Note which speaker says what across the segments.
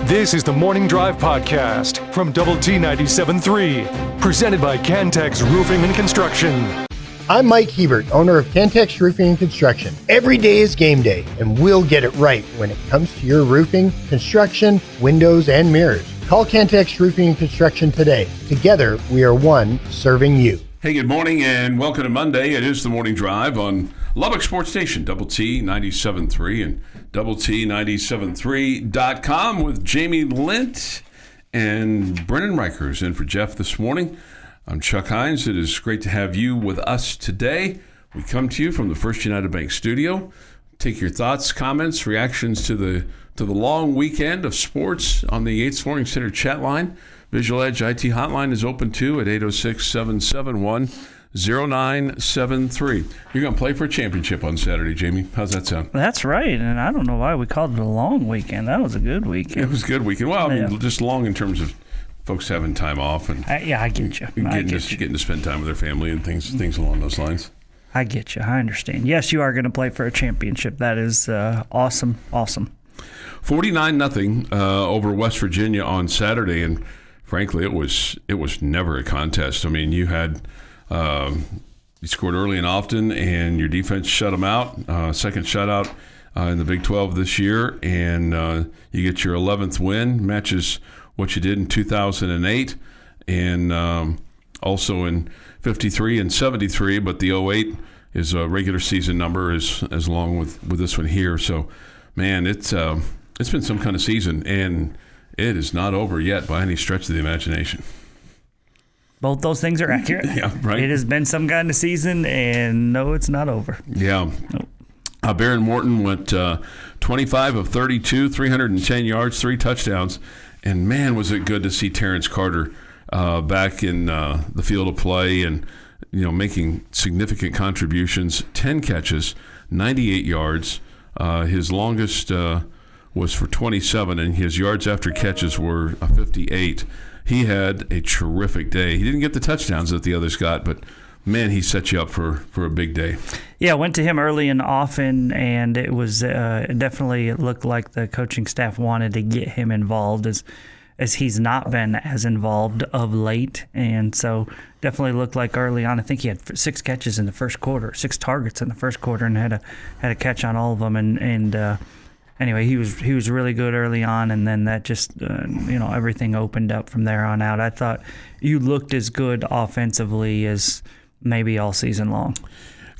Speaker 1: This is the Morning Drive Podcast from Double T 97.3, presented by Cantex Roofing and Construction.
Speaker 2: I'm Mike Hebert, owner of Cantex Roofing and Construction. Every day is game day, and we'll get it right when it comes to your roofing, construction, windows, and mirrors. Call Cantex Roofing and Construction today. Together, we are one serving you.
Speaker 3: Hey, good morning and welcome to Monday. It is the Morning Drive on Lubbock Sports Station, Double T 97.3 and Double T 97.3.com with Jamie Lent and Brennan Rikers in for Jeff this morning. I'm Chuck Heinz. It is great to have you with us today. We come to you from the First United Bank studio. Take your thoughts, comments, reactions to the long weekend of sports on the Yates Flooring Center chat line. Visual Edge IT hotline is open too at 806-771-0973. You're going to play for a championship on Saturday, Jamie. How's that sound?
Speaker 4: That's right, and I don't know why we called it a long weekend. That was a good weekend.
Speaker 3: It was a good weekend. Well, I mean, just long in terms of folks having time off and
Speaker 4: I get you.
Speaker 3: Getting to spend time with their family and things along those lines.
Speaker 4: I get you. I understand. Yes, you are going to play for a championship. That is awesome.
Speaker 3: 49-0 over West Virginia on Saturday, and frankly, it was never a contest. I mean, you had you scored early and often, and your defense shut them out. Second shutout in the Big 12 this year, and you get your 11th win. Matches what you did in 2008, and also in 53 and 73. But the 08 is a regular season number, as long with this one here. So, man, it's been some kind of season, and it is not over yet by any stretch of the imagination.
Speaker 4: Both those things are accurate.
Speaker 3: Yeah, right.
Speaker 4: It has been some kind of season, and no, it's not over.
Speaker 3: Yeah.
Speaker 4: Nope.
Speaker 3: Baron Morton went 25 of 32, 310 yards, 3 touchdowns. And, man, was it good to see Terrence Carter back in the field of play and, making significant contributions. 10 catches, 98 yards. His longest was for 27, and his yards after catches were 58. He had a terrific day. He didn't get the touchdowns that the others got, but, man, he set you up for a big day.
Speaker 4: Yeah, went to him early and often, and it was definitely, it looked like the coaching staff wanted to get him involved as he's not been as involved of late. And so definitely looked like early on. I think he had 6 catches in the first quarter, 6 targets in the first quarter, and had a catch on all of them. And anyway, he was really good early on, and then that just everything opened up from there on out. I thought you looked as good offensively as maybe all season long.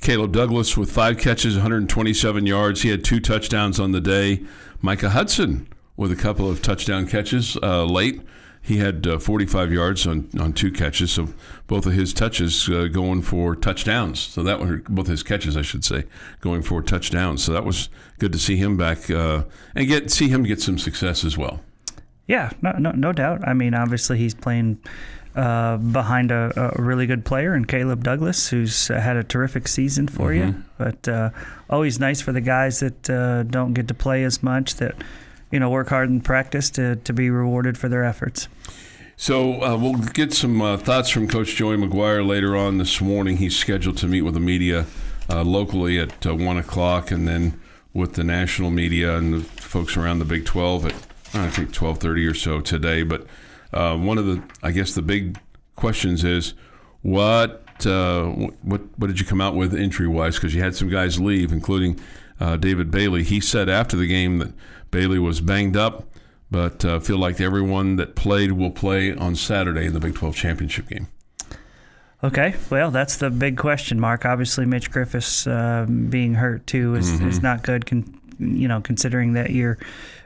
Speaker 3: Caleb Douglas with 5 catches, 127 yards. He had 2 touchdowns on the day. Micah Hudson with a couple of touchdown catches late. He had 45 yards on 2 catches, so both of his touches going for touchdowns. So that one, both his catches, I should say, going for touchdowns. So that was good to see him back and see him get some success as well.
Speaker 4: Yeah, no doubt. I mean, obviously he's playing behind a really good player in Caleb Douglas, who's had a terrific season for you. But always nice for the guys that don't get to play as much, that work hard in practice to be rewarded for their efforts.
Speaker 3: So we'll get some thoughts from Coach Joey McGuire later on this morning. He's scheduled to meet with the media locally at 1 o'clock, and then with the national media and the folks around the Big 12 at, I think, 12:30 or so today. But one of the big questions is what did you come out with injury-wise? Because you had some guys leave, including David Bailey. He said after the game that Bailey was banged up, but feel like everyone that played will play on Saturday in the Big 12 championship game.
Speaker 4: Okay, well, that's the big question mark. Obviously, Mitch Griffiths being hurt too is not good. Considering that your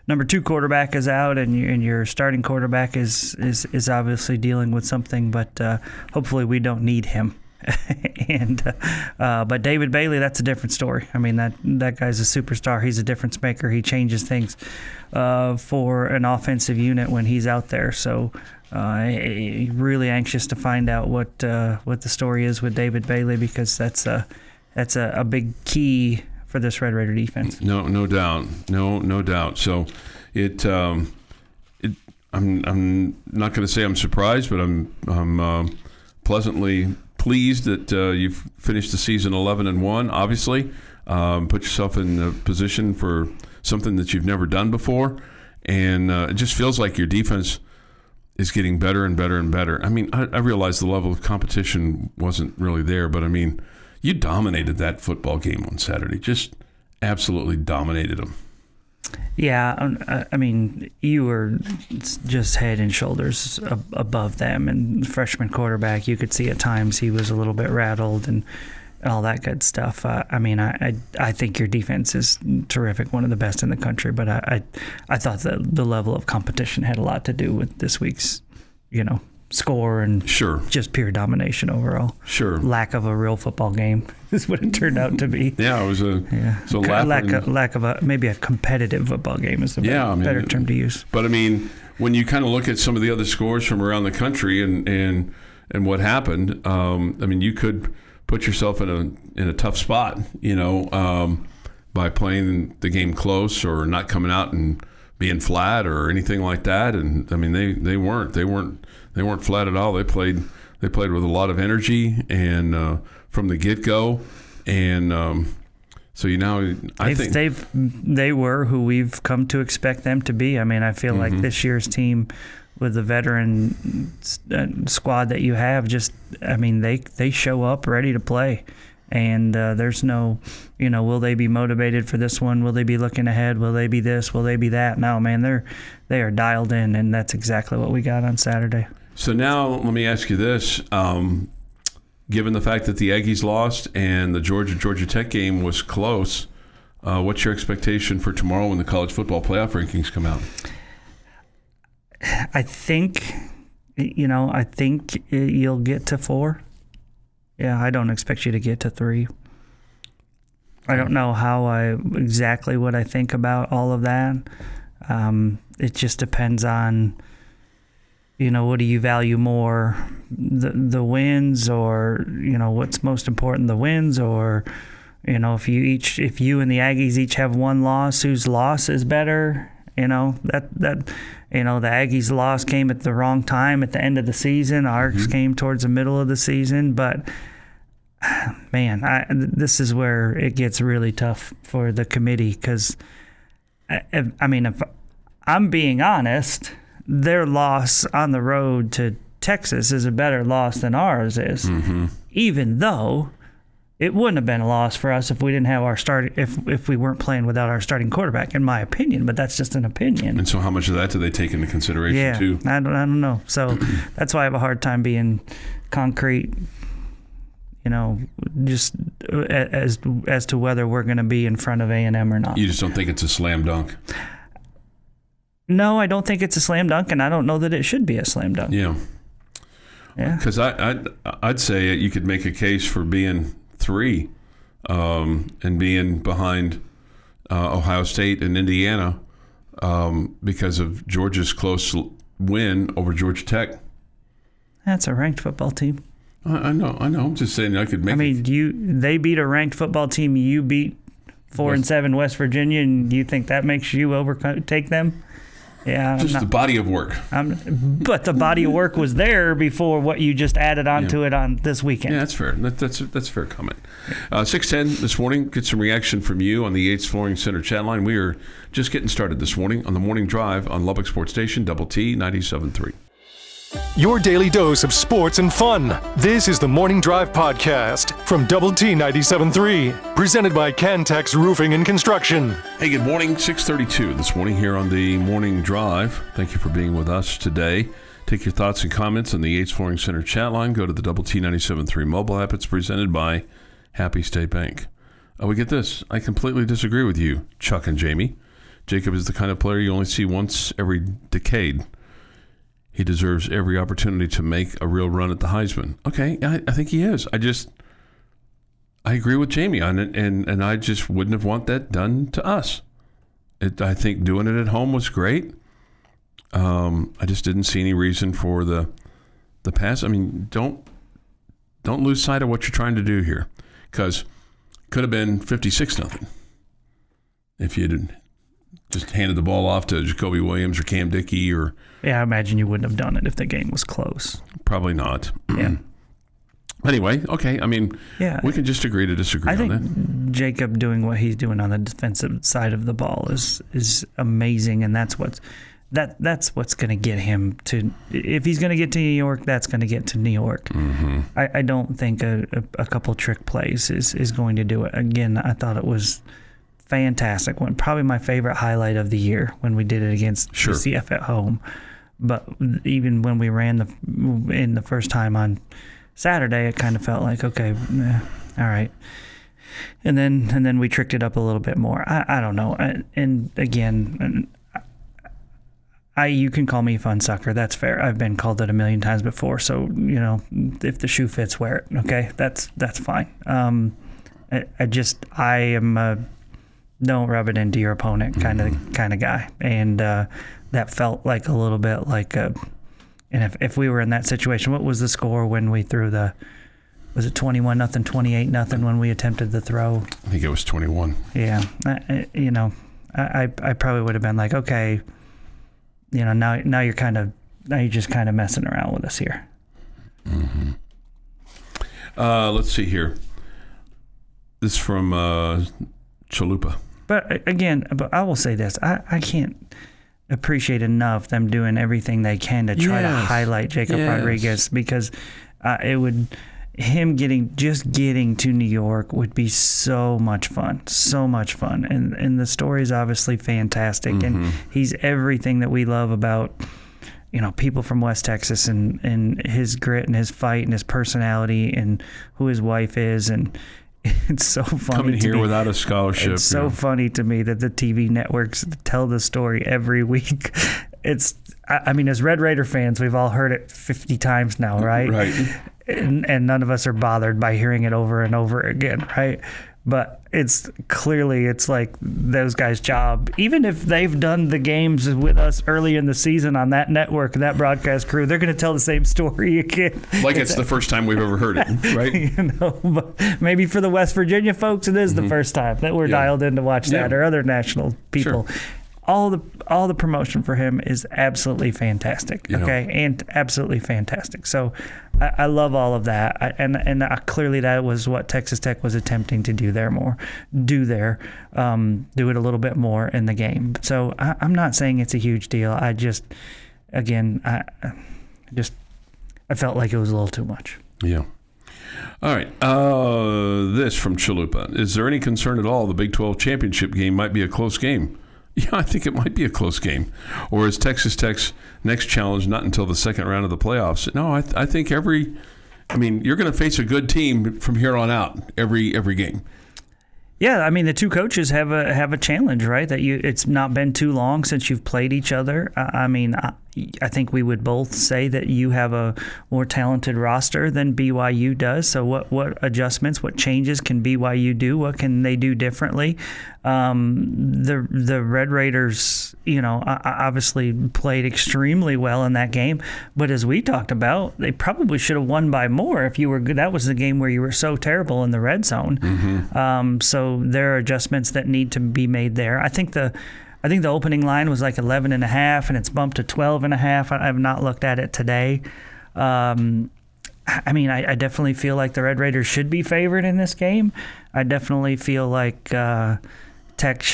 Speaker 4: number 2 quarterback is out and your starting quarterback is obviously dealing with something, but hopefully we don't need him. But David Bailey, that's a different story. I mean, that guy's a superstar. He's a difference maker. He changes things for an offensive unit when he's out there. So really anxious to find out what the story is with David Bailey, because that's a big key for this Red Raider defense. No doubt. So I'm not going to say I'm surprised, but I'm pleasantly pleased that you've finished the season 11-1. Obviously, put yourself in a position for something that you've never done before,
Speaker 3: And it just feels like your defense is getting better and better and better. I mean, I realize the level of competition wasn't really there, but I mean, you dominated that football game on Saturday. Just absolutely dominated them.
Speaker 4: Yeah, I mean, you were just head and shoulders above them. And freshman quarterback, you could see at times he was a little bit rattled and all that good stuff. I mean, I think your defense is terrific, one of the best in the country. But I thought that the level of competition had a lot to do with this week's, score and just pure domination overall.
Speaker 3: Sure.
Speaker 4: Lack of a real football game is what it turned out to be.
Speaker 3: Yeah, it was
Speaker 4: lack of maybe a competitive football game is the better term to use.
Speaker 3: But I mean, when you kind of look at some of the other scores from around the country and what happened, I mean, you could put yourself in a tough spot, by playing the game close or not coming out and being flat or anything like that. And I mean, they weren't flat at all. They played with a lot of energy and from the get-go. And I think
Speaker 4: they were who we've come to expect them to be. I mean, I feel like this year's team with the veteran squad that you have, they show up ready to play. And there's no, will they be motivated for this one? Will they be looking ahead? Will they be this? Will they be that? No, man, they are dialed in, and that's exactly what we got on Saturday.
Speaker 3: So now let me ask you this. Given the fact that the Aggies lost and the Georgia Tech game was close, what's your expectation for tomorrow when the college football playoff rankings come out?
Speaker 4: I think you'll get to 4. Yeah, I don't expect you to get to 3. I don't know exactly what I think about all of that. It just depends on, what do you value more, the wins, or what's most important, the wins, or if you and the Aggies each have one loss, whose loss is better? The Aggies' loss came at the wrong time at the end of the season. Ours came towards the middle of the season, but man, this is where it gets really tough for the committee because, if I'm being honest, their loss on the road to Texas is a better loss than ours is, even though it wouldn't have been a loss for us if we didn't have our if we weren't playing without our starting quarterback, in my opinion. But that's just an opinion.
Speaker 3: And so, how much of that do they take into consideration too?
Speaker 4: I don't know. So that's why I have a hard time being concrete. Just as to whether we're going to be in front of A&M or not.
Speaker 3: You just don't think it's a slam dunk?
Speaker 4: No, I don't think it's a slam dunk, and I don't know that it should be a slam dunk.
Speaker 3: Yeah. Because I'd say you could make a case for being 3 and being behind Ohio State and Indiana because of Georgia's close win over Georgia Tech.
Speaker 4: That's a ranked football team.
Speaker 3: I know. I'm just saying I could make.
Speaker 4: They beat a ranked football team. You beat 4-7 West Virginia, and you think that makes you overtake them? Yeah,
Speaker 3: just the body of work.
Speaker 4: But the body of work was there before what you just added onto it on this weekend.
Speaker 3: Yeah, that's fair. That's a fair comment. 6:10 this morning. Get some reaction from you on the Yates Flooring Center chat line. We are just getting started this morning on the Morning Drive on Lubbock Sports Station Double T 97.3.
Speaker 1: Your daily dose of sports and fun. This is the Morning Drive Podcast from Double T 97.3, presented by Cantex Roofing and Construction.
Speaker 3: Hey, good morning. 6:32 this morning here on the Morning Drive. Thank you for being with us today. Take your thoughts and comments on the Yates Flooring Center chat line. Go to the Double T 97.3 mobile app. It's presented by Happy State Bank. We get this. I completely disagree with you, Chuck and Jamie. Jacob is the kind of player you only see once every decade. He deserves every opportunity to make a real run at the Heisman. Okay, I think he is. I agree with Jamie on it, and I just wouldn't have want that done to us. I think doing it at home was great. I just didn't see any reason for the pass. I mean, don't lose sight of what you're trying to do here, because could have been 56-0 if you didn't. Just handed the ball off to Jacoby Williams or Cam Dickey or...
Speaker 4: Yeah, I imagine you wouldn't have done it if the game was close.
Speaker 3: Probably not.
Speaker 4: Yeah.
Speaker 3: Anyway, okay. I mean, we can just agree to disagree on that.
Speaker 4: Jacob doing what he's doing on the defensive side of the ball is amazing, and that's what's going to get him to. If he's going to get to New York, that's going to get to New York.
Speaker 3: Mm-hmm.
Speaker 4: I don't think a couple trick plays is going to do it. Again, I thought it was fantastic. Probably my favorite highlight of the year when we did it against CF at home. But even when we ran in the first time on Saturday, it kind of felt like, okay, all right. And then we tricked it up a little bit more. I don't know. And again, you can call me a fun sucker. That's fair. I've been called it a million times before. So, if the shoe fits, wear it. Okay, that's fine. I am a don't rub it into your opponent kind of guy, and that felt like a little bit like a. And if we were in that situation, what was the score when we threw was it 21-0, 28-0 when we attempted the throw?
Speaker 3: I think it was 21.
Speaker 4: Yeah, I probably would have been like, okay, now you're just kind of messing around with us here.
Speaker 3: Mm-hmm. Let's see here. This is from Chalupa.
Speaker 4: But again, I will say this: I can't appreciate enough them doing everything they can to try to highlight Jacob Rodriguez, because him getting to New York would be so much fun, and the story is obviously fantastic, and he's everything that we love about people from West Texas, and his grit and his fight and his personality and who his wife is, and it's so funny
Speaker 3: coming here without a scholarship.
Speaker 4: It's so funny to me that the TV networks tell the story every week. As Red Raider fans, we've all heard it 50 times now, right?
Speaker 3: Right.
Speaker 4: And none of us are bothered by hearing it over and over again, right? But it's like those guys' job. Even if they've done the games with us early in the season on that network, that broadcast crew, they're going to tell the same story again.
Speaker 3: Like it's the first time we've ever heard it, right?
Speaker 4: But maybe for the West Virginia folks, it is the first time that we're dialed in to watch that, or other national people. Sure. All the promotion for him is absolutely fantastic, okay, and absolutely fantastic. So I love all of that, and clearly that was what Texas Tech was attempting to do there, do it a little bit more in the game. So I'm not saying it's a huge deal. I felt like it was a little too much.
Speaker 3: Yeah. All right. This from Chalupa: is there any concern at all the Big 12 championship game might be a close game? Yeah, I think it might be a close game. Or is Texas Tech's next challenge not until the second round of the playoffs? No, I think you're going to face a good team from here on out every game.
Speaker 4: Yeah, the two coaches have a challenge, right? It's not been too long since you've played each other. I think we would both say that you have a more talented roster than BYU does. So what adjustments, what changes can BYU do? What can they do differently? The Red Raiders, obviously played extremely well in that game. But as we talked about, they probably should have won by more if you were good. That was the game where you were so terrible in the red zone. Mm-hmm. So there are adjustments that need to be made there. I think the opening line was like 11.5, and it's bumped to 12.5. I have not looked at it today. I definitely feel like the Red Raiders should be favored in this game. I definitely feel like Tech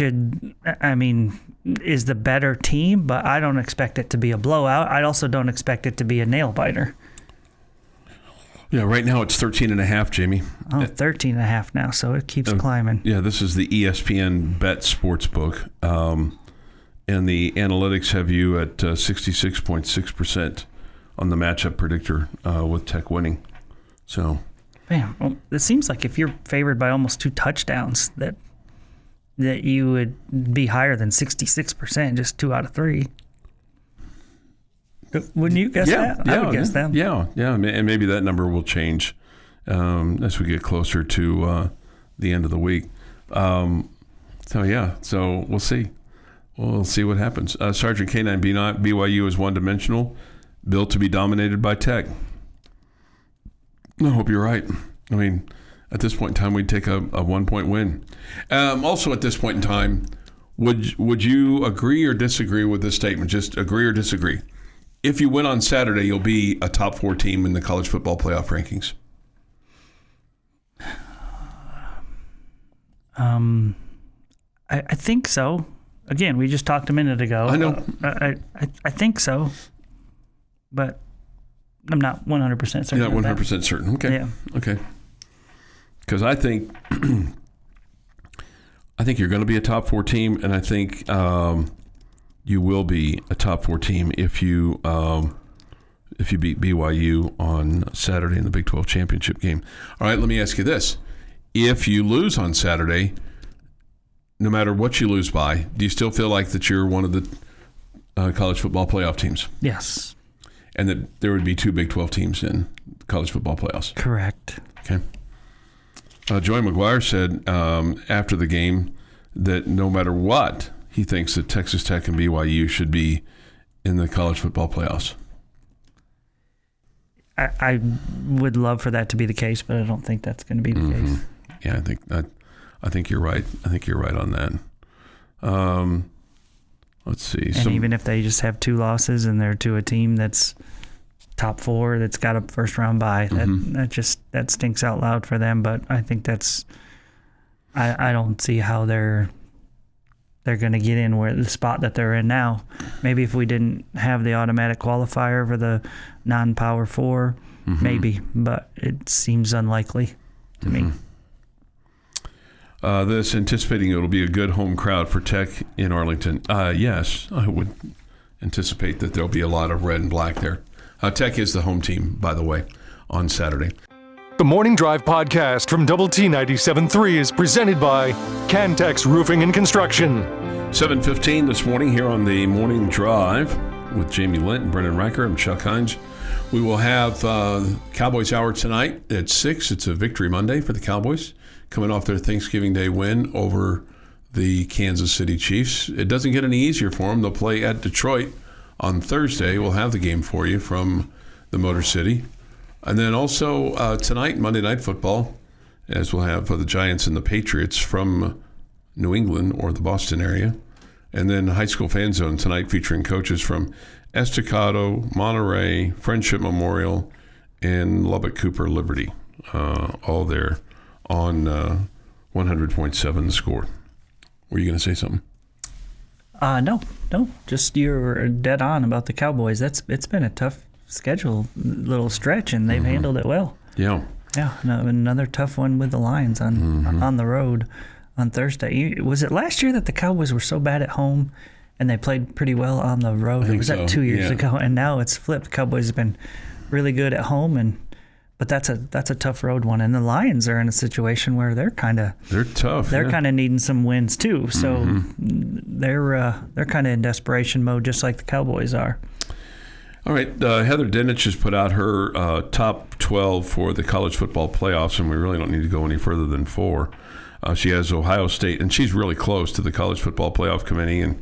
Speaker 4: is the better team, but I don't expect it to be a blowout. I also don't expect it to be a nail-biter.
Speaker 3: Yeah, right now it's 13.5, Jamie.
Speaker 4: Oh, 13.5 now, so it keeps climbing.
Speaker 3: Yeah, this is the ESPN Bet Sportsbook, and the analytics have you at 66.6% on the matchup predictor with Tech winning. So,
Speaker 4: man, well, it seems like if you're favored by almost 2 touchdowns, that you would be higher than 66%, just 2 out of 3. Wouldn't you guess that?
Speaker 3: Yeah,
Speaker 4: I would guess that.
Speaker 3: Yeah, and maybe that number will change as we get closer to the end of the week. So we'll see. We'll see what happens. Sergeant K9 BYU is one-dimensional, built to be dominated by Tech. I hope you're right. At this point in time, we'd take a 1-point win. Also, at this point in time, would you agree or disagree with this statement? Just agree or disagree. If you win on Saturday, you'll be a top 4 team in the college football playoff rankings.
Speaker 4: I think so. Again, we just talked a minute ago.
Speaker 3: I know.
Speaker 4: I think so, but I'm not 100% certain.
Speaker 3: You're not 100% certain. Okay.
Speaker 4: Yeah.
Speaker 3: Okay. Because I think you're going to be a top 4 team, and I think you will be a top 4 team if you beat BYU on Saturday in the Big 12 championship game. All right, let me ask you this. If you lose on Saturday, no matter what you lose by, do you still feel like that you're one of the college football playoff teams?
Speaker 4: Yes.
Speaker 3: And that there would be 2 Big 12 teams in college football playoffs?
Speaker 4: Correct.
Speaker 3: Okay. Joey McGuire said after the game that no matter what, he thinks that Texas Tech and BYU should be in the college football playoffs.
Speaker 4: I would love for that to be the case, but I don't think that's going to be the case.
Speaker 3: Yeah, I think you're right. I think you're right on that. Let's see.
Speaker 4: And even if they just have 2 losses and they're to a team that's top 4 that's got a first round bye, that stinks out loud for them. But I think that's I don't see how they're going to get in where the spot that they're in now. Maybe if we didn't have the automatic qualifier for the non-Power 4, maybe, but it seems unlikely to me.
Speaker 3: This anticipating it'll be a good home crowd for Tech in Arlington. Yes, I would anticipate that there'll be a lot of red and black there. Tech is the home team, by the way, on Saturday.
Speaker 1: The Morning Drive podcast from Double T 97.3 is presented by Cantex Roofing and Construction.
Speaker 3: 7:15 this morning here on the Morning Drive with Jamie Lent and Brendan Riker. I'm Chuck Heinz. We will have Cowboys Hour tonight at 6. It's a Victory Monday for the Cowboys, coming off their Thanksgiving Day win over the Kansas City Chiefs. It doesn't get any easier for them. They'll play at Detroit on Thursday. We'll have the game for you from the Motor City. And then also tonight, Monday Night Football, as we'll have the Giants and the Patriots from New England or the Boston area. And then High School Fan Zone tonight featuring coaches from Estacado, Monterey, Friendship Memorial, and Lubbock Cooper Liberty. All there on 100.7 The Score. Were you going to say something?
Speaker 4: No. Just you're dead on about the Cowboys. It's been a tough schedule, little stretch, and they've handled it well.
Speaker 3: Yeah.
Speaker 4: Yeah, another tough one with the Lions on the road on Thursday. Was it last year that the Cowboys were so bad at home and they played pretty well on the road?
Speaker 3: I think
Speaker 4: was that 2 years ago? And now it's flipped. Cowboys have been really good at home, but that's a tough road one. And the Lions are in a situation where they're tough. They're kind of needing some wins too. So they're kind of in desperation mode, just like the Cowboys are.
Speaker 3: All right, Heather Dinich has put out her top 12 for the college football playoffs, and we really don't need to go any further than 4. She has Ohio State, and she's really close to the college football playoff committee, and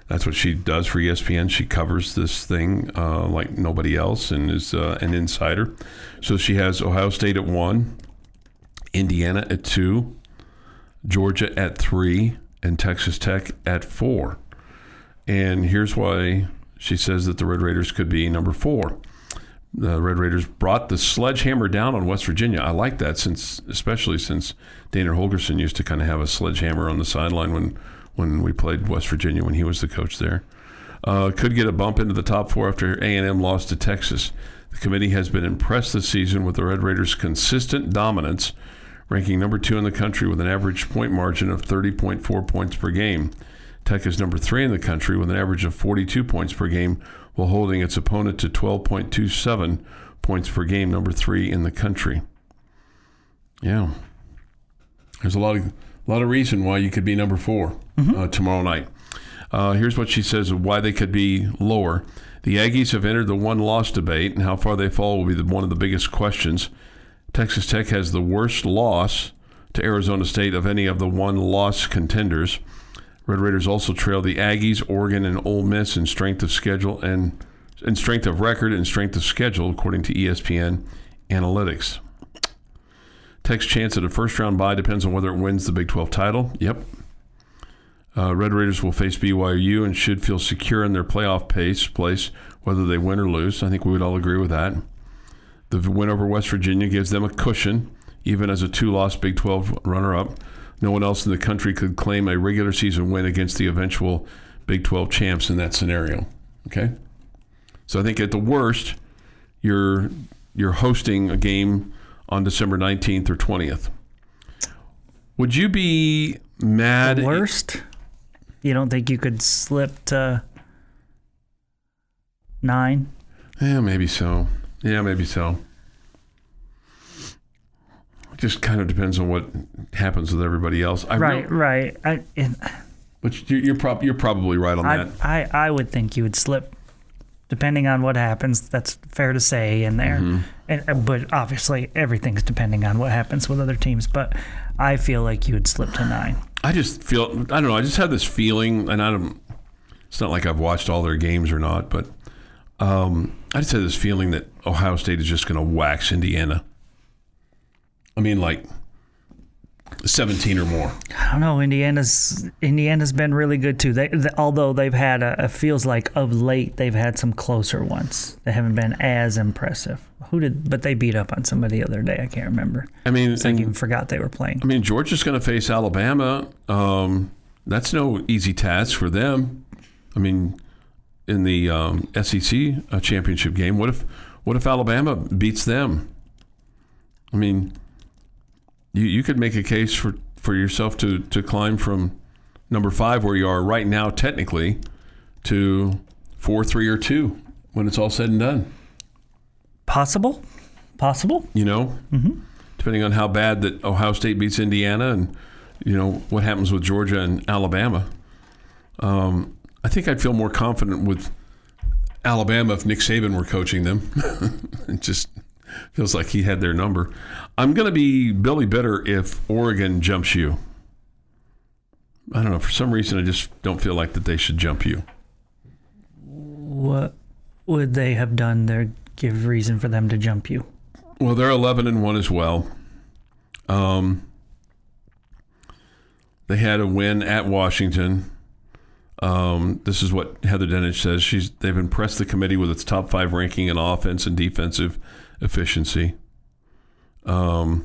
Speaker 3: that's what she does for ESPN. She covers this thing like nobody else and is an insider. So she has Ohio State at 1, Indiana at 2, Georgia at 3, and Texas Tech at 4. And here's why she says that the Red Raiders could be number 4. The Red Raiders brought the sledgehammer down on West Virginia. I like that, especially since Dana Holgerson used to kind of have a sledgehammer on the sideline when we played West Virginia when he was the coach there. Could get a bump into the top 4 after A&M lost to Texas. The committee has been impressed this season with the Red Raiders' consistent dominance, ranking number 2 in the country with an average point margin of 30.4 points per game. Tech is number 3 in the country with an average of 42 points per game, while holding its opponent to 12.27 points per game, number 3 in the country. Yeah. There's a lot of reason why you could be number 4 tomorrow night. Here's what she says of why they could be lower. The Aggies have entered the one-loss debate, and how far they fall will be one of the biggest questions. Texas Tech has the worst loss to Arizona State of any of the one-loss contenders. Red Raiders also trail the Aggies, Oregon, and Ole Miss in strength of schedule and in strength of record and strength of schedule, according to ESPN Analytics. Tech's chance at a first-round bye depends on whether it wins the Big 12 title. Yep. Red Raiders will face BYU and should feel secure in their playoff place, whether they win or lose. I think we would all agree with that. The win over West Virginia gives them a cushion, even as a 2-loss Big 12 runner-up. No one else in the country could claim a regular season win against the eventual Big 12 champs in that scenario. Okay? So I think at the worst, you're hosting a game on December 19th or 20th. Would you be mad?
Speaker 4: The worst? You don't think you could slip to 9?
Speaker 3: Yeah, maybe so. It just kind of depends on what happens with everybody else.
Speaker 4: Right.
Speaker 3: But you're probably right on that.
Speaker 4: I would think you would slip, depending on what happens. That's fair to say in there.
Speaker 3: Mm-hmm.
Speaker 4: But obviously, everything's depending on what happens with other teams. But I feel like you would slip to 9.
Speaker 3: I just have this feeling, and it's not like I've watched all their games or not, but I just have this feeling that Ohio State is just going to wax Indiana. I mean, like 17 or more.
Speaker 4: I don't know. Indiana's been really good too. Although they've had feels like of late they've had some closer ones. They haven't been as impressive. But they beat up on somebody the other day. I can't remember. I mean, I even forgot they were playing.
Speaker 3: I mean, Georgia's going to face Alabama. That's no easy task for them. I mean, in the SEC championship game, what if Alabama beats them? I mean, you could make a case for yourself to climb from number 5, where you are right now technically, to 4, 3, or 2 when it's all said and done.
Speaker 4: Possible.
Speaker 3: You know, depending on how bad that Ohio State beats Indiana, and you know what happens with Georgia and Alabama. I think I'd feel more confident with Alabama if Nick Saban were coaching them. It just feels like he had their number. I'm going to be Billy Bitter if Oregon jumps you. I don't know. For some reason, I just don't feel like that they should jump you.
Speaker 4: What would they have done there? Give reason for them to jump you?
Speaker 3: Well, they're 11-1 as well. They had a win at Washington. This is what Heather Dinich says. They've impressed the committee with its top 5 ranking in offense and defensive efficiency. Oregon's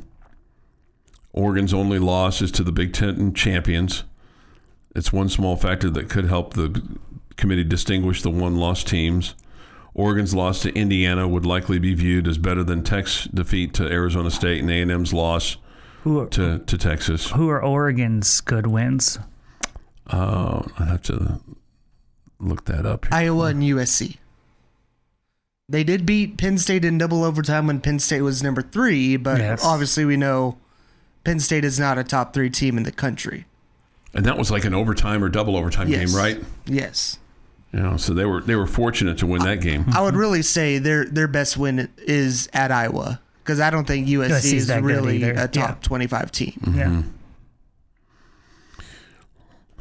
Speaker 3: only loss is to the Big Ten champions. It's one small factor that could help the committee distinguish the one-loss teams. Oregon's loss to Indiana would likely be viewed as better than Tech's defeat to Arizona State and A&M's loss to Texas.
Speaker 4: Who are Oregon's good wins?
Speaker 3: I'd have to look that up here.
Speaker 5: Iowa and USC. They did beat Penn State in double overtime when Penn State was number 3, but Obviously we know Penn State is not a top 3 team in the country.
Speaker 3: And that was like an overtime or double overtime game, right?
Speaker 5: Yes.
Speaker 3: You know, so they were fortunate to win that game.
Speaker 5: I would really say their best win is at Iowa, because I don't think USC is really a top 25 team.
Speaker 3: Mm-hmm.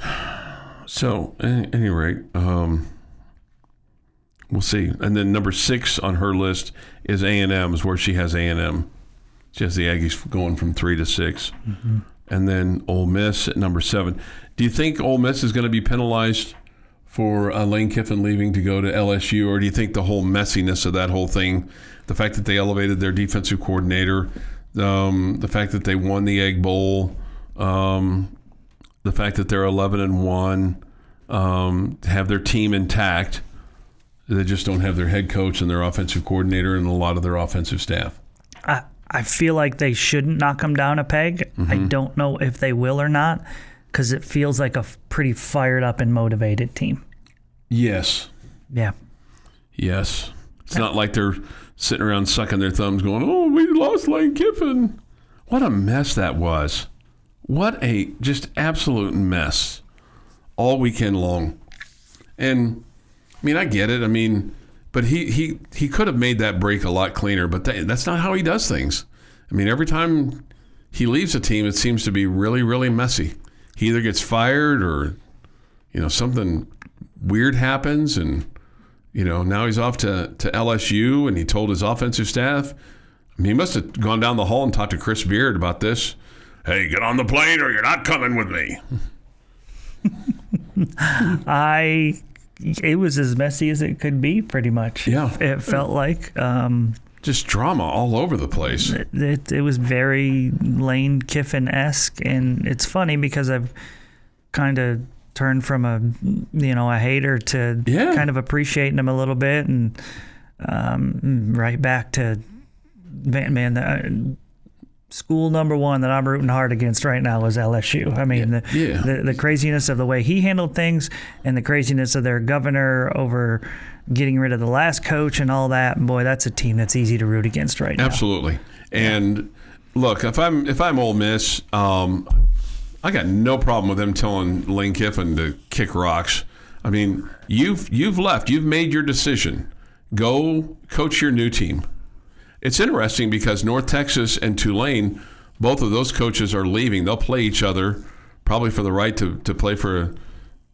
Speaker 4: Yeah.
Speaker 3: So, at any rate, we'll see. And then number 6 on her list is A&M, is where she has A&M. She has the Aggies going from 3 to 6. Mm-hmm. And then Ole Miss at number 7. Do you think Ole Miss is going to be penalized for Lane Kiffin leaving to go to LSU, or do you think the whole messiness of that whole thing, the fact that they elevated their defensive coordinator, the fact that they won the Egg Bowl, the fact that they're 11-1, have their team intact, they just don't have their head coach and their offensive coordinator and a lot of their offensive staff?
Speaker 4: I feel like they shouldn't knock them down a peg. Mm-hmm. I don't know if they will or not, because it feels like a pretty fired up and motivated team.
Speaker 3: Yes.
Speaker 4: Yeah.
Speaker 3: Yes. It's not like they're sitting around sucking their thumbs going, oh, we lost Lane Kiffin. What a mess that was. What a just absolute mess all weekend long. And, I mean, I get it. I mean, but he could have made that break a lot cleaner, but that's not how he does things. I mean, every time he leaves a team, it seems to be really, really messy. He either gets fired or, you know, something weird happens, and, you know, now he's off to LSU, and he told his offensive staff. I mean, he must have gone down the hall and talked to Chris Beard about this. Hey, get on the plane or you're not coming with me.
Speaker 4: It was as messy as it could be, pretty much.
Speaker 3: Yeah.
Speaker 4: It felt like
Speaker 3: just drama all over the place.
Speaker 4: It was very Lane Kiffin-esque, and it's funny because I've kind of turned from a hater to kind of appreciating him a little bit, and right back to school number one that I'm rooting hard against right now is LSU. I mean, the craziness of the way he handled things and the craziness of their governor over getting rid of the last coach and all that. Boy, that's a team that's easy to root against right now.
Speaker 3: Absolutely. And look, if I'm Ole Miss, I got no problem with them telling Lane Kiffin to kick rocks. I mean, you've left. You've made your decision. Go coach your new team. It's interesting because North Texas and Tulane, both of those coaches are leaving. They'll play each other probably for the right to play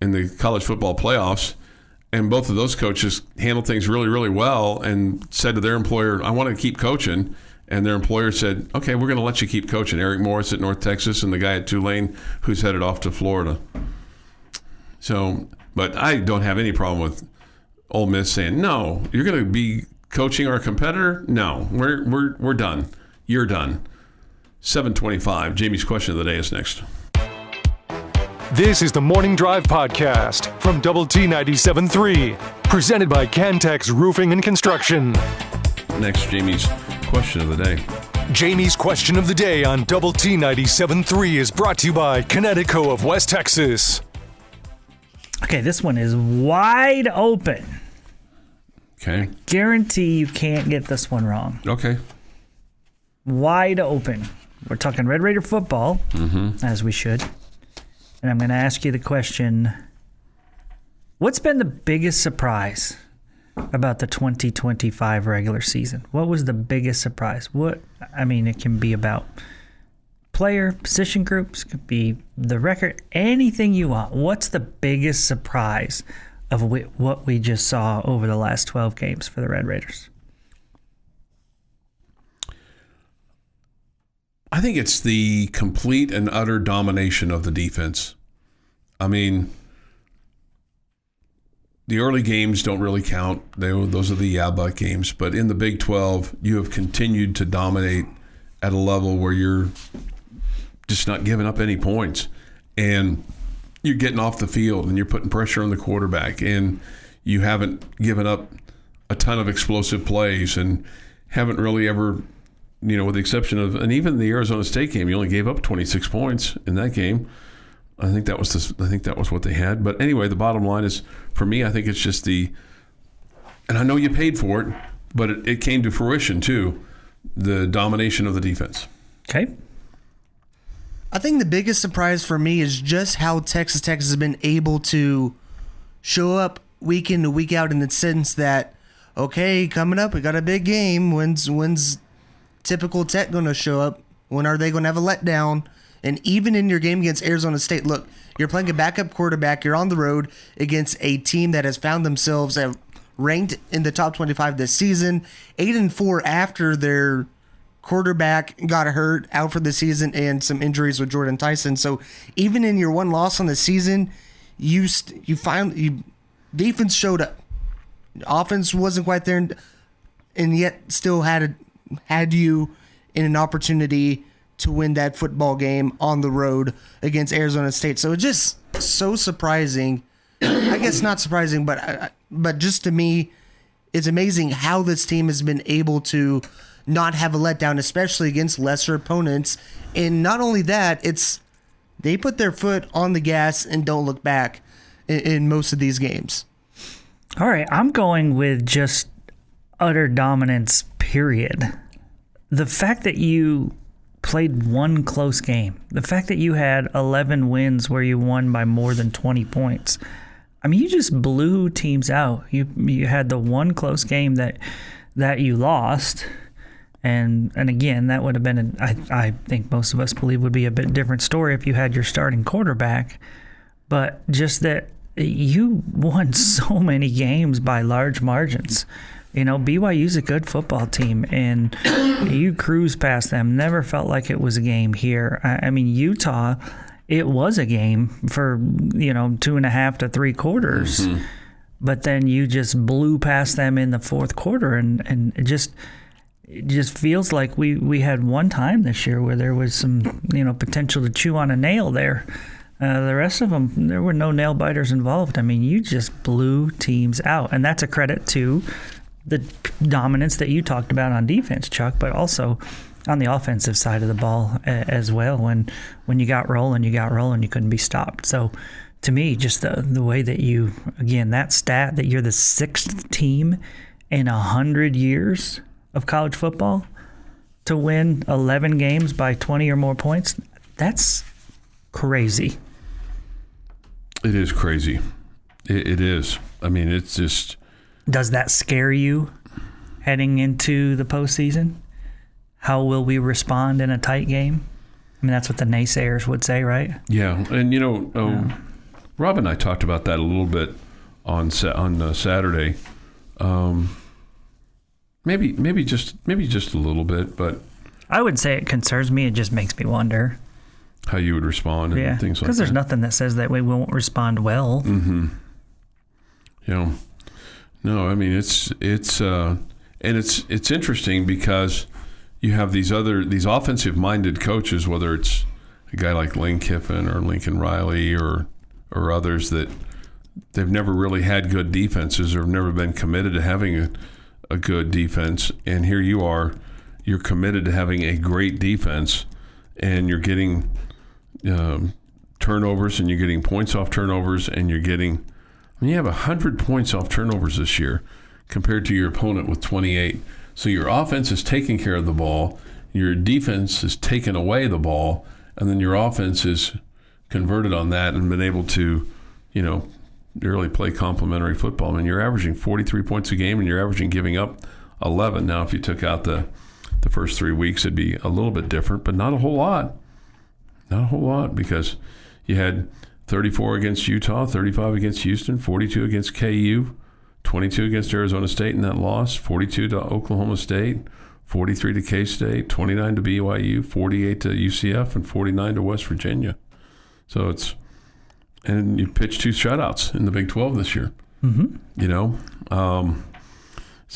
Speaker 3: in the college football playoffs. And both of those coaches handled things really, really well and said to their employer, I want to keep coaching. And their employer said, okay, we're going to let you keep coaching. Eric Morris at North Texas and the guy at Tulane who's headed off to Florida. So, but I don't have any problem with Ole Miss saying, no, you're going to be coaching our competitor? No, we're done. You're done. 7:25. Jamie's question of the day is next.
Speaker 1: This is the Morning Drive Podcast from Double T 97.3, presented by Cantex Roofing and Construction.
Speaker 3: Next, Jamie's question of the day.
Speaker 1: Jamie's question of the day on Double T 97.3 is brought to you by Connecticut of West Texas.
Speaker 4: Okay, this one is wide open.
Speaker 3: Okay.
Speaker 4: Guarantee you can't get this one wrong.
Speaker 3: Okay.
Speaker 4: Wide open. We're talking Red Raider football, as we should. And I'm going to ask you the question, what's been the biggest surprise about the 2025 regular season? What was the biggest surprise? It can be about player, position groups, could be the record, anything you want. What's the biggest surprise of what we just saw over the last 12 games for the Red Raiders?
Speaker 3: I think it's the complete and utter domination of the defense. I mean, the early games don't really count. Those are the but games. But in the Big 12, you have continued to dominate at a level where you're just not giving up any points. And you're getting off the field and you're putting pressure on the quarterback. And you haven't given up a ton of explosive plays and haven't really ever, with the exception of, and even the Arizona State game, you only gave up 26 points in that game. I think that was what they had. But anyway, the bottom line is, for me, I think it's just and I know you paid for it, but it came to fruition too, the domination of the defense.
Speaker 4: Okay.
Speaker 5: I think the biggest surprise for me is just how Texas Tech has been able to show up week in to week out, in the sense that, okay, coming up, we got a big game. When's typical Tech going to show up? When are they going to have a letdown? And even in your game against Arizona State, look, you're playing a backup quarterback. You're on the road against a team that has found themselves ranked in the top 25 this season, 8-4 after their quarterback got hurt, out for the season, and some injuries with Jordan Tyson. So even in your one loss on the season, defense showed up. Offense wasn't quite there, and yet still had you in an opportunity to win that football game on the road against Arizona State. So it's just so surprising. I guess not surprising, but just to me, it's amazing how this team has been able to not have a letdown, especially against lesser opponents. And not only that, they put their foot on the gas and don't look back in most of these games.
Speaker 4: All right, I'm going with just utter dominance, period. The fact that you played one close game, the fact that you had 11 wins where you won by more than 20 points, I mean, you just blew teams out. You had the one close game that you lost, and again, that would have been, I think most of us believe, would be a bit different story if you had your starting quarterback, but just that you won so many games by large margins. BYU's a good football team, and you cruise past them. Never felt like it was a game here. I mean, Utah, it was a game for, 2.5 to 3 quarters. Mm-hmm. But then you just blew past them in the fourth quarter, and it just feels like we had one time this year where there was some, potential to chew on a nail there. The rest of them, there were no nail biters involved. I mean, you just blew teams out. And that's a credit to the dominance that you talked about on defense, Chuck, but also on the offensive side of the ball as well. When you got rolling, you couldn't be stopped. So to me, just the way that you, again, that stat that you're the 6th team in 100 years of college football to win 11 games by 20 or more points, that's crazy.
Speaker 3: It is crazy. It is. I mean, it's just...
Speaker 4: Does that scare you heading into the postseason? How will we respond in a tight game? I mean, that's what the naysayers would say, right?
Speaker 3: Yeah, and Rob and I talked about that a little bit on Saturday. Maybe just a little bit, but
Speaker 4: I would say it concerns me. It just makes me wonder
Speaker 3: how you would respond and things like that.
Speaker 4: Because there's nothing that says that we won't respond well.
Speaker 3: Mm-hmm. No, I mean it's interesting because you have these offensive-minded coaches, whether it's a guy like Lane Kiffin or Lincoln Riley or others, that they've never really had good defenses or have never been committed to having a good defense. And here you are, you're committed to having a great defense, and you're getting turnovers, and you're getting points off turnovers, and you have 100 points off turnovers this year compared to your opponent with 28. So your offense is taking care of the ball, your defense is taking away the ball, and then your offense is converted on that and been able to, really play complementary football. I mean, you're averaging 43 points a game, and you're averaging giving up 11. Now, if you took out the first 3 weeks, it'd be a little bit different, but not a whole lot. Not a whole lot, because you had 34 against Utah, 35 against Houston, 42 against KU, 22 against Arizona State in that loss, 42 to Oklahoma State, 43 to K-State, 29 to BYU, 48 to UCF, and 49 to West Virginia. So and you pitched 2 shutouts in the Big 12 this year. Mm-hmm.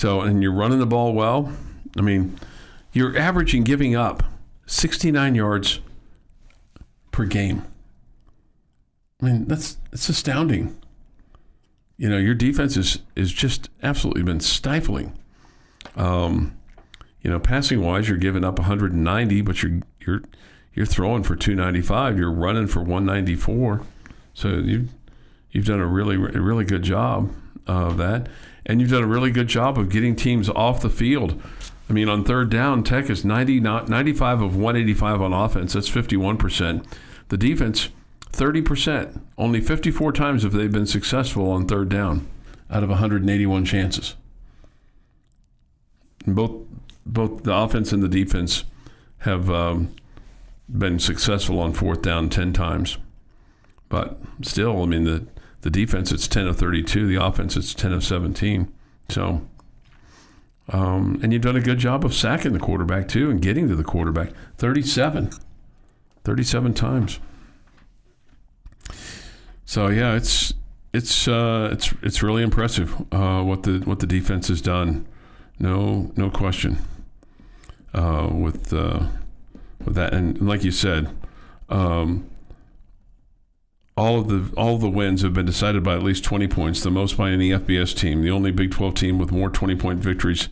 Speaker 3: And you're running the ball well. I mean, you're averaging giving up 69 yards per game. I mean, it's astounding. Your defense is just absolutely been stifling. Passing wise, you're giving up 190, but you're throwing for 295. You're running for 194. So you've done a really, really good job of that, and you've done a really good job of getting teams off the field. I mean, on third down, Tech is 95 of 185 on offense. That's 51%. The defense, 30%. Only 54 times have they been successful on third down out of 181 chances. And both the offense and the defense have been successful on fourth down 10 times. But still, I mean, the defense, it's 10 of 32. The offense, it's 10 of 17. So, and you've done a good job of sacking the quarterback, too, and getting to the quarterback. 37 times. So yeah, it's really impressive what the defense has done. No question with that, and like you said, all of the wins have been decided by at least 20 points, the most by any FBS team. The only Big 12 team with more 20-point victories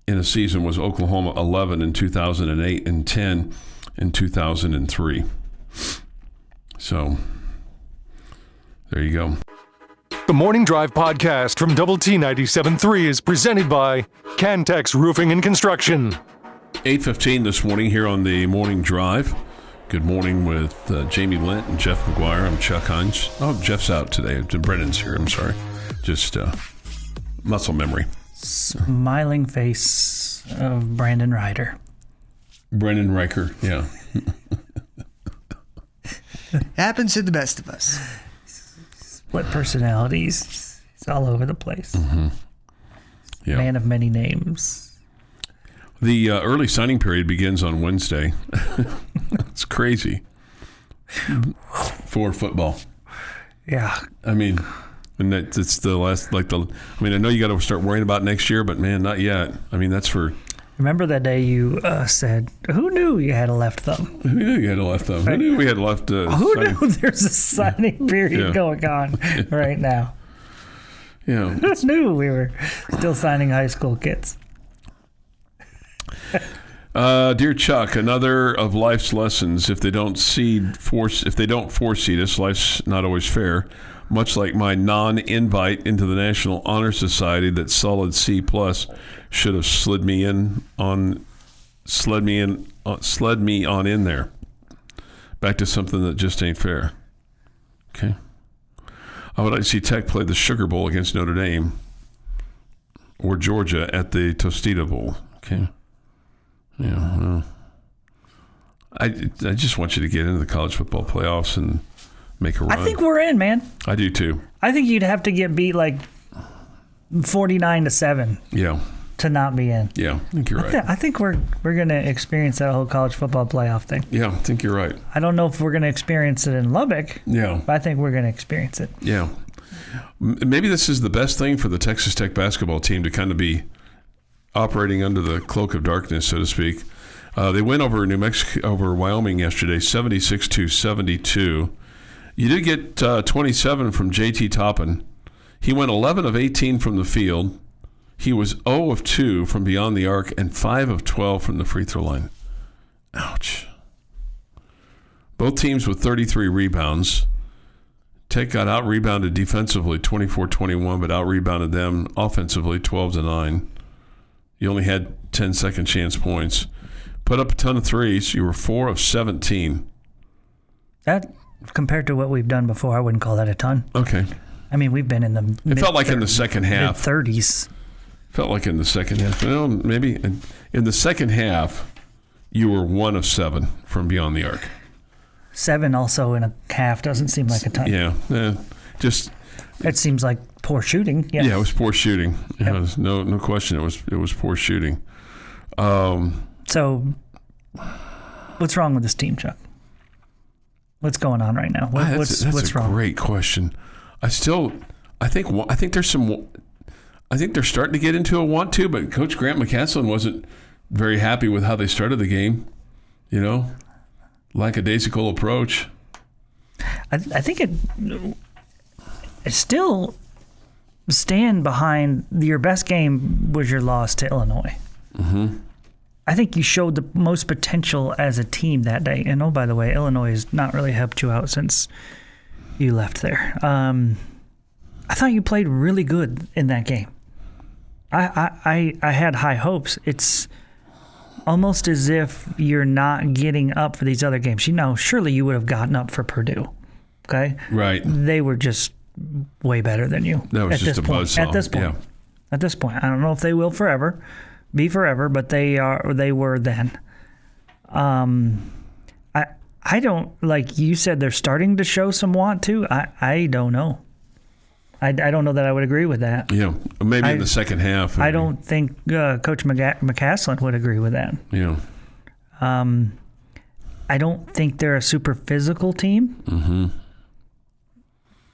Speaker 3: in a season was Oklahoma, 11 in 2008 and 10 in 2003. So there you go.
Speaker 1: The Morning Drive podcast from Double T 97.3 is presented by Cantex Roofing and Construction.
Speaker 3: 8:15 this morning here on the Morning Drive. Good morning with Jamie Lent and Jeff McGuire. I'm Chuck Heinz. Oh, Jeff's out today. Brendan's here. I'm sorry. Just muscle memory.
Speaker 4: Smiling face of Brandon Ryder.
Speaker 3: Brendan Riker, yeah.
Speaker 5: Happens to the best of us.
Speaker 4: Split personalities. He's all over the place.
Speaker 3: Mm-hmm. Yeah.
Speaker 4: Man of many names.
Speaker 3: The early signing period begins on Wednesday. It's crazy for football.
Speaker 4: Yeah.
Speaker 3: I mean, and it's the last, I know you got to start worrying about next year, but man, not yet. I mean, that's for
Speaker 4: Remember that day you said, "Who knew you had a left thumb?
Speaker 3: Who knew you had a left thumb? Who knew we had left?
Speaker 4: Who knew there's a signing period going on right now?
Speaker 3: Yeah,
Speaker 4: Who knew we were still signing high school kids?"
Speaker 3: Dear Chuck, another of life's lessons. If they don't force seed us, life's not always fair. Much like my non-invite into the National Honor Society, that solid C+ should have slid me on in there. Back to something that just ain't fair. Okay. I would like to see Tech play the Sugar Bowl against Notre Dame or Georgia at the Tostita Bowl. Okay. Yeah. Well, I just want you to get into the college football playoffs and make a run.
Speaker 4: I think we're in, man.
Speaker 3: I do too.
Speaker 4: I think you'd have to get beat like 49-7.
Speaker 3: Yeah.
Speaker 4: To not be in.
Speaker 3: Yeah, I think you're right.
Speaker 4: I think we're going to experience that whole college football playoff thing.
Speaker 3: Yeah, I think you're right.
Speaker 4: I don't know if we're going to experience it in Lubbock.
Speaker 3: Yeah.
Speaker 4: But I think we're going to experience it.
Speaker 3: Yeah. Maybe this is the best thing for the Texas Tech basketball team to kind of be operating under the cloak of darkness, so to speak. They went over over Wyoming yesterday, 76-72. You did get 27 from JT Toppin. He went 11 of 18 from the field. He was 0 of 2 from beyond the arc and 5 of 12 from the free throw line. Ouch. Both teams with 33 rebounds. Tech got out-rebounded defensively 24-21, but out-rebounded them offensively 12-9. You only had 10 second chance points. Put up a ton of threes. You were 4 of 17.
Speaker 4: That, compared to what we've done before, I wouldn't call that a ton.
Speaker 3: Okay.
Speaker 4: I mean, we've been in the
Speaker 3: It felt like in the second half.
Speaker 4: Mid-30s.
Speaker 3: Felt like in the second half. Well, maybe in the second half, you were 1 of 7 from beyond the arc.
Speaker 4: 7 also in a half doesn't seem like a ton.
Speaker 3: Yeah. Just.
Speaker 4: It seems like poor shooting. Yeah.
Speaker 3: Yeah, it was poor shooting.
Speaker 4: Yep.
Speaker 3: It was no question. It was poor shooting.
Speaker 4: So, what's wrong with this team, Chuck? What's going on right now? What's wrong?
Speaker 3: Great question. I think there's some. I think they're starting to get into a want to, but Coach Grant McCaslin wasn't very happy with how they started the game. You know, lackadaisical approach.
Speaker 4: I think it still stand behind your best game was your loss to Illinois. Mm-hmm. I think you showed the most potential as a team that day. And oh, by the way, Illinois has not really helped you out since you left there. I thought you played really good in that game. I had high hopes. It's almost as if you're not getting up for these other games. Surely you would have gotten up for Purdue. Okay?
Speaker 3: Right.
Speaker 4: They were just way better than you.
Speaker 3: That was just a buzzsaw.
Speaker 4: At this point. Yeah. At this point. I don't know if they will be forever, but they were then. I don't, like you said, they're starting to show some want to. I don't know. I don't know that I would agree with that.
Speaker 3: Yeah, maybe in the second half.
Speaker 4: I don't think Coach McCaslin would agree with that.
Speaker 3: Yeah.
Speaker 4: I don't think they're a super physical team. Mm-hmm.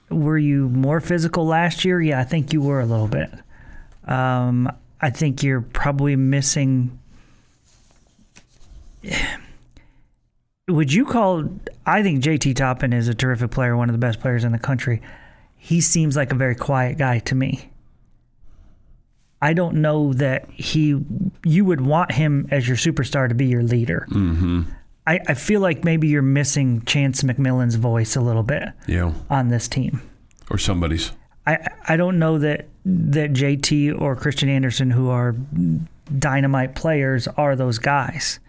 Speaker 4: Were you more physical last year? Yeah, I think you were a little bit. I think you're probably missing. Would you call? I think JT Toppin is a terrific player, one of the best players in the country. He seems like a very quiet guy to me. I don't know that you would want him as your superstar to be your leader. Mm-hmm. I feel like maybe you're missing Chance McMillan's voice a little bit on this team.
Speaker 3: Or somebody's.
Speaker 4: I don't know that JT or Christian Anderson, who are dynamite players, are those guys.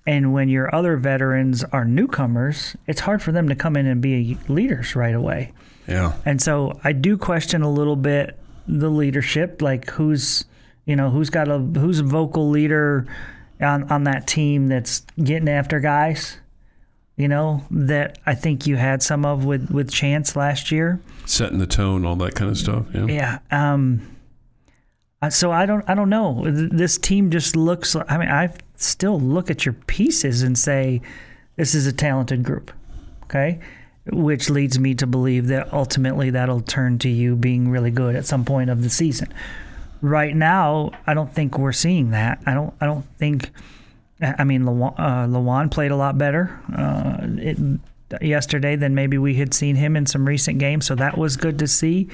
Speaker 4: And when your other veterans are newcomers, it's hard for them to come in and be leaders right away.
Speaker 3: Yeah.
Speaker 4: And so I do question a little bit the leadership, like who's a vocal leader on that team that's getting after guys, that I think you had some of with Chance last year.
Speaker 3: Setting the tone, all that kind of stuff. Yeah.
Speaker 4: Yeah. So I don't know. This team just looks. I mean, I still look at your pieces and say, this is a talented group. Okay. Which leads me to believe that ultimately that'll turn to you being really good at some point of the season. right now, I don't think we're seeing that. I don't think. I mean, Lawan played a lot better yesterday than maybe we had seen him in some recent games, so that was good to see.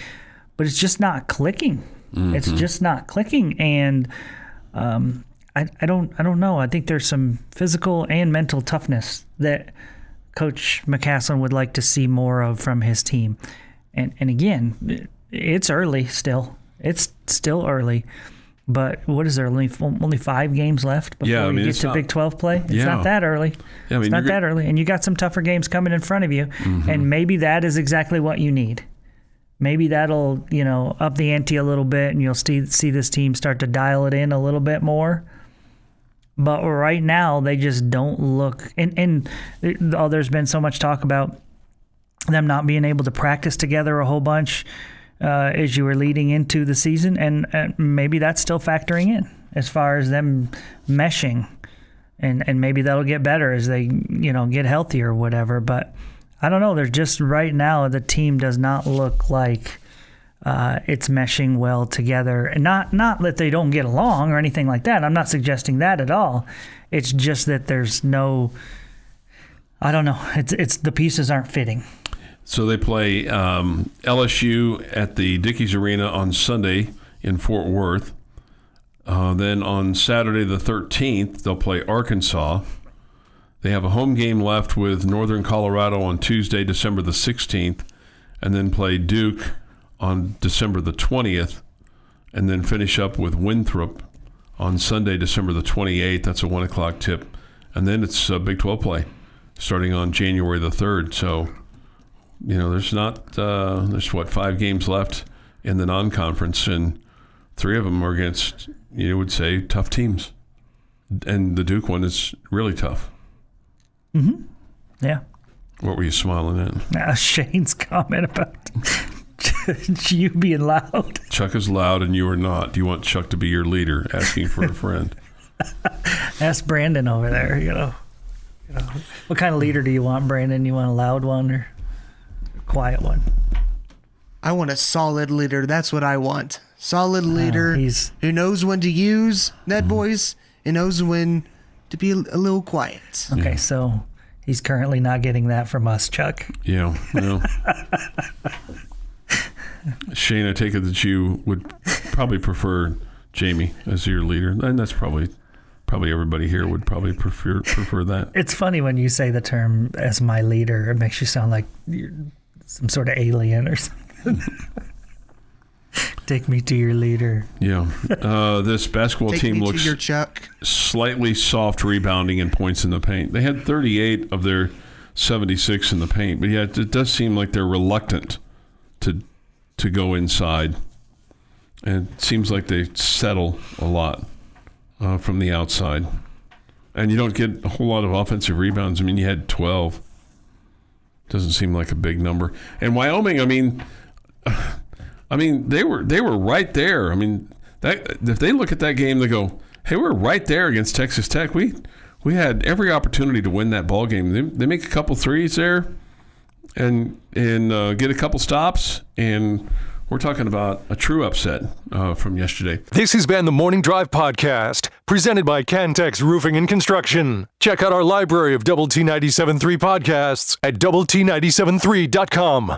Speaker 4: But it's just not clicking. Mm-hmm. It's just not clicking, and I don't know. I think there's some physical and mental toughness that Coach McCasland would like to see more of from his team. And again, it's early still. It's still early. But what is there, only 5 games left before we get to Big 12 play? It's not that early. Yeah, it's not that early. And you got some tougher games coming in front of you. Mm-hmm. And maybe that is exactly what you need. Maybe that'll, up the ante a little bit, and you'll see this team start to dial it in a little bit more. But right now, they just don't look. And there's been so much talk about them not being able to practice together a whole bunch as you were leading into the season, and maybe that's still factoring in as far as them meshing, and maybe that'll get better as they get healthier or whatever. But I don't know. They're just right now the team does not look like it's meshing well together, and not that they don't get along or anything like that. I'm not suggesting that at all. It's just that there's no. I don't know. It's the pieces aren't fitting.
Speaker 3: So they play LSU at the Dickies Arena on Sunday in Fort Worth. Then on Saturday the 13th, they'll play Arkansas. They have a home game left with Northern Colorado on Tuesday, December the 16th, and then play Duke on December the 20th, and then finish up with Winthrop on Sunday, December the 28th. That's a 1 o'clock tip. And then it's Big 12 play starting on January the 3rd. So there's 5 games left in the non-conference, and 3 of them are against, would say, tough teams. And the Duke one is really tough.
Speaker 4: Mm-hmm. Yeah.
Speaker 3: What were you smiling at?
Speaker 4: Shane's comment about you being loud.
Speaker 3: Chuck is loud and you are not. Do you want Chuck to be your leader? Asking for a friend.
Speaker 4: Ask Brandon over there, What kind of leader do you want, Brandon? You want a loud one or quiet one?
Speaker 5: I want a solid leader. That's what I want. Solid leader who knows when to use that voice and knows when to be a little quiet.
Speaker 4: Okay, so he's currently not getting that from us, Chuck.
Speaker 3: Yeah. Well. Shane, I take it that you would probably prefer Jamie as your leader, and that's probably everybody here would probably prefer that.
Speaker 4: It's funny when you say the term as my leader. It makes you sound like you're some sort of alien or something. Take me to your leader.
Speaker 3: Yeah. This basketball team looks
Speaker 5: your Chuck.
Speaker 3: Slightly soft rebounding and points in the paint. They had 38 of their 76 in the paint, but yeah, it does seem like they're reluctant to go inside. And it seems like they settle a lot from the outside. And you don't get a whole lot of offensive rebounds. I mean, you had 12. Doesn't seem like a big number. And Wyoming, they were right there. I mean, if they look at that game, they go, "Hey, we're right there against Texas Tech. We had every opportunity to win that ball game." They make a couple threes there, and get a couple stops, and we're talking about a true upset from yesterday.
Speaker 1: This has been the Morning Drive Podcast, presented by Cantex Roofing and Construction. Check out our library of Double T 97.3 podcasts at doublet97.3.com.